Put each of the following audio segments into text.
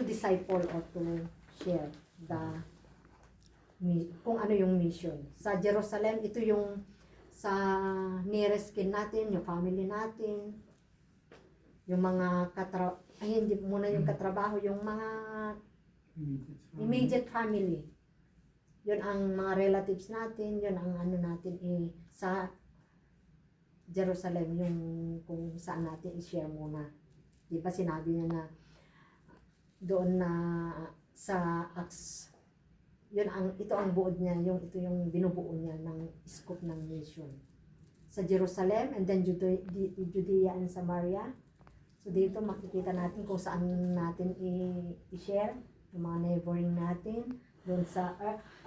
disciple or to share kung ano yung mission. Sa Jerusalem, ito yung sa nearest kin natin, yung family natin, yung mga hindi muna yung katrabaho, yung mga immediate family. Yun ang mga relatives natin, yun ang ano natin sa Jerusalem, yung kung saan natin i-share muna. Di ba sinabi niya na doon na sa Acts, ito ang buod niya, ito yung binubuo niya ng scope ng mission. Sa Jerusalem, and then Judea and Samaria. So dito makikita natin kung saan natin i-share yung mga neighboring natin, doon sa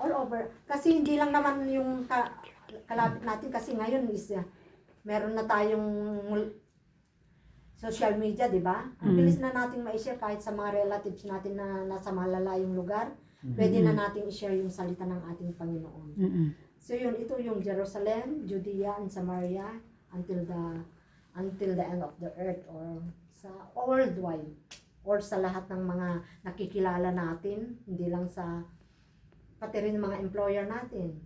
all over. Kasi hindi lang naman yung kalapit natin, kasi ngayon is meron na tayong social media, di ba? Ang bilis na nating ma-share kahit sa mga relatives natin na nasa malalayong lugar. Pwede na nating i-share yung salita ng ating Panginoon. So ito yung Jerusalem, Judea, and Samaria until the end of the earth, or sa worldwide, or sa lahat ng mga nakikilala natin, hindi lang pati rin mga employer natin.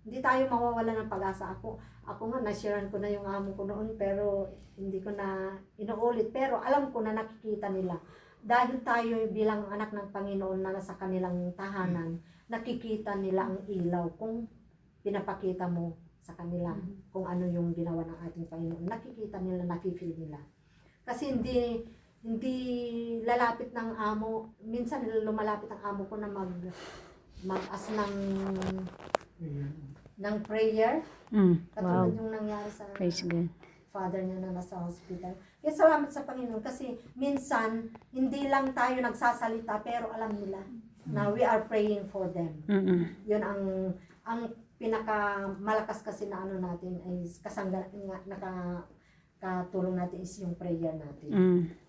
Hindi tayo mawawala ng pag-asa. Ako nga, na-sharean ko na yung amo ko noon, pero hindi ko na inuulit. Pero alam ko na nakikita nila. Dahil tayo bilang anak ng Panginoon na nasa kanilang tahanan, nakikita nila ang ilaw kung pinapakita mo sa kanila kung ano yung ginawa ng ating Panginoon. Nakikita nila, nakifeel nila. Kasi hindi lalapit ng amo, minsan lumalapit ang amo ko na mag-as ng prayer. Katulad yung nangyari sa father niya na nasa hospital. Kaya salamat sa Panginoon kasi minsan hindi lang tayo nagsasalita pero alam nila na we are praying for them. Yun ang pinaka malakas kasi na ano natin ay nakatulong natin is yung prayer natin.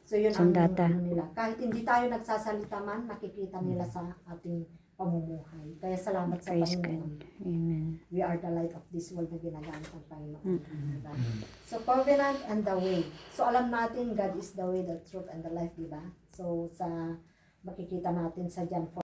So yun ang ano nila. Kahit hindi tayo nagsasalita man, nakikita nila sa ating pamumuhay. Kaya salamat sa Panginoon. Amen. We are the light of this world na ginagamit ng Panginoon. So covenant and the way. So alam natin God is the way, the truth, and the life, diba? So makikita natin sa John 4.